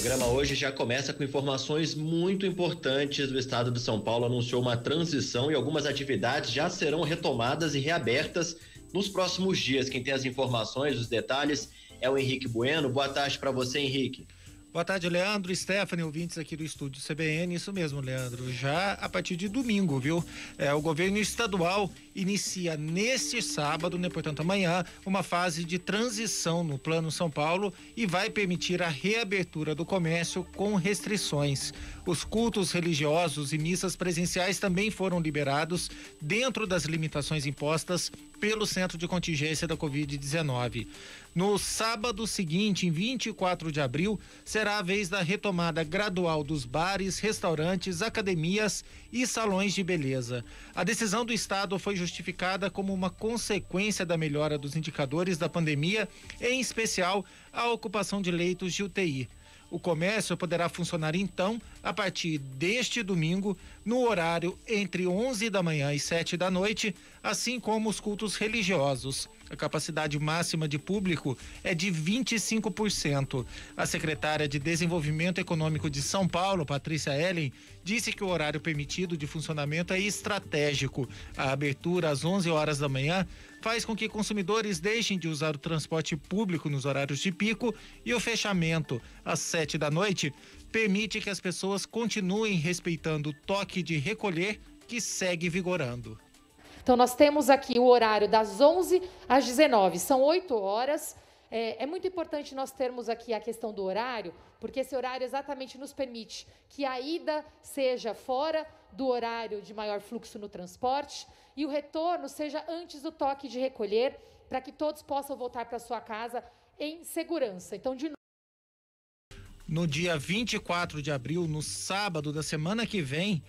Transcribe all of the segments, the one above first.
programa hoje já começa com informações muito importantes. O estado de São Paulo anunciou uma transição e algumas atividades já serão retomadas e reabertas nos próximos dias. Quem tem as informações, os detalhes, é o Henrique Bueno. Boa tarde para você, Henrique. Boa tarde, Leandro, Stephanie, ouvintes aqui do estúdio CBN. Isso mesmo, Leandro, já a partir de domingo, viu? O governo estadual inicia neste sábado, né, portanto amanhã, uma fase de transição no Plano São Paulo e vai permitir a reabertura do comércio com restrições. Os cultos religiosos e missas presenciais também foram liberados dentro das limitações impostas pelo Centro de Contingência da Covid-19. No sábado seguinte, em 24 de abril, será a vez da retomada gradual dos bares, restaurantes, academias e salões de beleza. A decisão do Estado foi justificada como uma consequência da melhora dos indicadores da pandemia, em especial a ocupação de leitos de UTI. O comércio poderá funcionar então a partir deste domingo no horário entre 11 da manhã e 7 da noite, assim como os cultos religiosos. A capacidade máxima de público é de 25%. A secretária de Desenvolvimento Econômico de São Paulo, Patrícia Ellen, disse que o horário permitido de funcionamento é estratégico. A abertura às 11 horas da manhã faz com que consumidores deixem de usar o transporte público nos horários de pico e o fechamento às 7 da noite permite que as pessoas continuem respeitando o toque de recolher que segue vigorando. Então, nós temos aqui o horário das 11 às 19, são 8 horas. É muito importante nós termos aqui a questão do horário, porque esse horário exatamente nos permite que a ida seja fora do horário de maior fluxo no transporte e o retorno seja antes do toque de recolher, para que todos possam voltar para sua casa em segurança. Então, de novo. No dia 24 de abril, no sábado da semana que vem,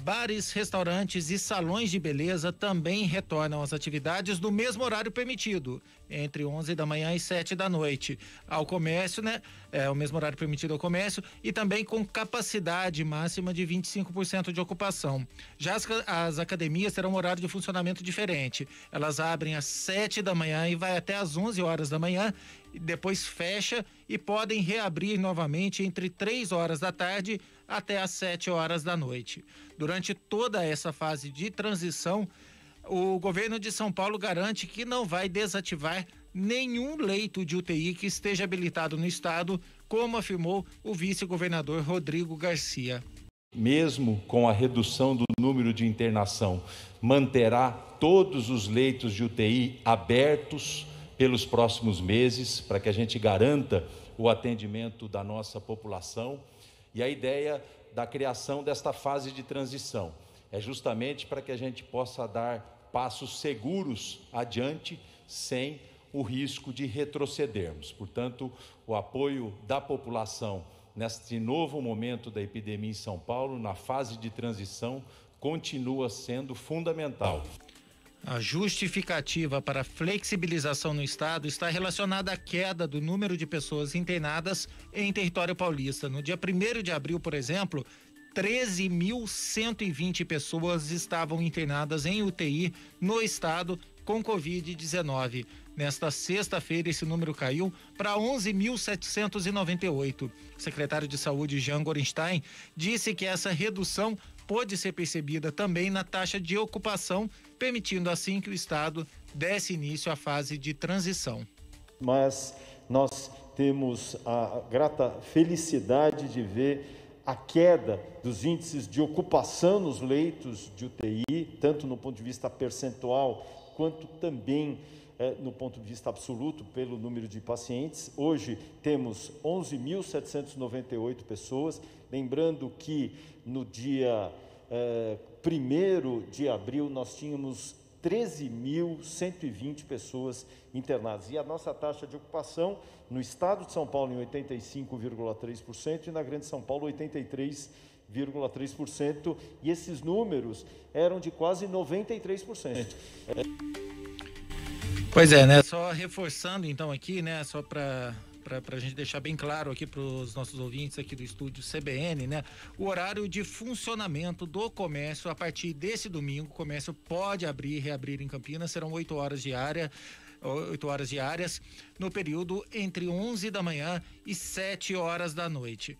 bares, restaurantes e salões de beleza também retornam às atividades do mesmo horário permitido, entre 11 da manhã e 7 da noite. Ao comércio, né? O mesmo horário permitido ao comércio e também com capacidade máxima de 25% de ocupação. Já as academias terão um horário de funcionamento diferente. Elas abrem às 7 da manhã e vai até às 11 horas da manhã, depois fecha e podem reabrir novamente entre 3 horas da tarde até às 7 horas da noite. Durante toda essa fase de transição, o governo de São Paulo garante que não vai desativar nenhum leito de UTI que esteja habilitado no estado, como afirmou o vice-governador Rodrigo Garcia. Mesmo com a redução do número de internação, manterá todos os leitos de UTI abertos pelos próximos meses, para que a gente garanta o atendimento da nossa população. E a ideia da criação desta fase de transição é justamente para que a gente possa dar passos seguros adiante, sem o risco de retrocedermos. Portanto, o apoio da população neste novo momento da epidemia em São Paulo, na fase de transição, continua sendo fundamental. A justificativa para a flexibilização no estado está relacionada à queda do número de pessoas internadas em território paulista. No dia 1º de abril, por exemplo, 13.120 pessoas estavam internadas em UTI no estado com Covid-19. Nesta sexta-feira, esse número caiu para 11.798. O secretário de Saúde, Jean Gorenstein, disse que essa redução pode ser percebida também na taxa de ocupação, permitindo assim que o estado desse início à fase de transição. Mas nós temos a grata felicidade de ver a queda dos índices de ocupação nos leitos de UTI, tanto no ponto de vista percentual, quanto também no ponto de vista absoluto, pelo número de pacientes. Hoje temos 11.798 pessoas, lembrando que no dia 1º de abril nós tínhamos 13.120 pessoas internadas. E a nossa taxa de ocupação no estado de São Paulo em 85,3% e na Grande São Paulo 83,3%. E esses números eram de quase 93%. Pois é, né? Só reforçando então aqui, né? Só para a gente deixar bem claro aqui para os nossos ouvintes aqui do estúdio CBN, né? O horário de funcionamento do comércio a partir desse domingo, o comércio pode abrir e reabrir em Campinas, serão 8 horas diárias. 8 horas diárias, no período entre 11 da manhã e 7 horas da noite.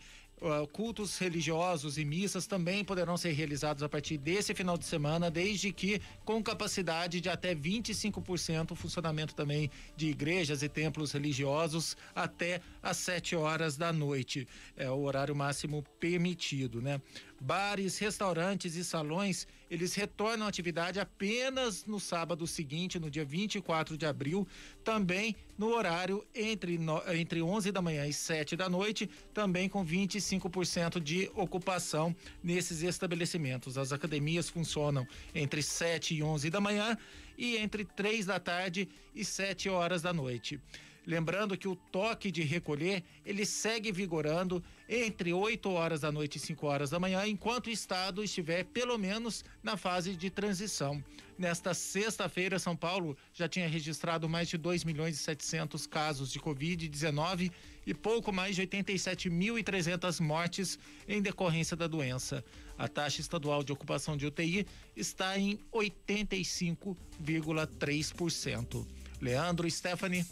Cultos religiosos e missas também poderão ser realizados a partir desse final de semana, desde que com capacidade de até 25%, o funcionamento também de igrejas e templos religiosos até às 7 horas da noite. É o horário máximo permitido, né? Bares, restaurantes e salões, eles retornam à atividade apenas no sábado seguinte, no dia 24 de abril, também no horário entre 11 da manhã e 7 da noite, também com 25% de ocupação nesses estabelecimentos. As academias funcionam entre 7 e 11 da manhã e entre 3 da tarde e 7 horas da noite. Lembrando que o toque de recolher, ele segue vigorando entre 8 horas da noite e 5 horas da manhã, enquanto o estado estiver pelo menos na fase de transição. Nesta sexta-feira, São Paulo já tinha registrado mais de 2.700.000 casos de Covid-19 e pouco mais de 87.300 mortes em decorrência da doença. A taxa estadual de ocupação de UTI está em 85,3%. Leandro, Stephanie.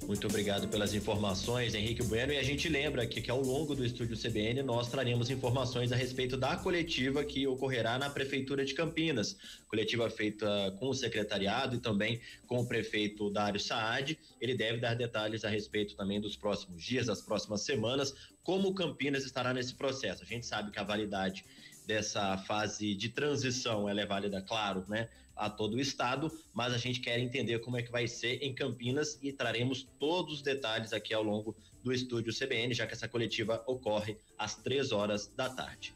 Muito obrigado pelas informações, Henrique Bueno. E a gente lembra aqui que ao longo do Estúdio CBN nós traremos informações a respeito da coletiva que ocorrerá na Prefeitura de Campinas. Coletiva feita com o secretariado e também com o prefeito Dário Saad. Ele deve dar detalhes a respeito também dos próximos dias, das próximas semanas, como Campinas estará nesse processo. A gente sabe que a validade dessa fase de transição ela é válida, claro, né, a todo o estado, mas a gente quer entender como é que vai ser em Campinas e traremos todos os detalhes aqui ao longo do Estúdio CBN, já que essa coletiva ocorre às 3 horas da tarde.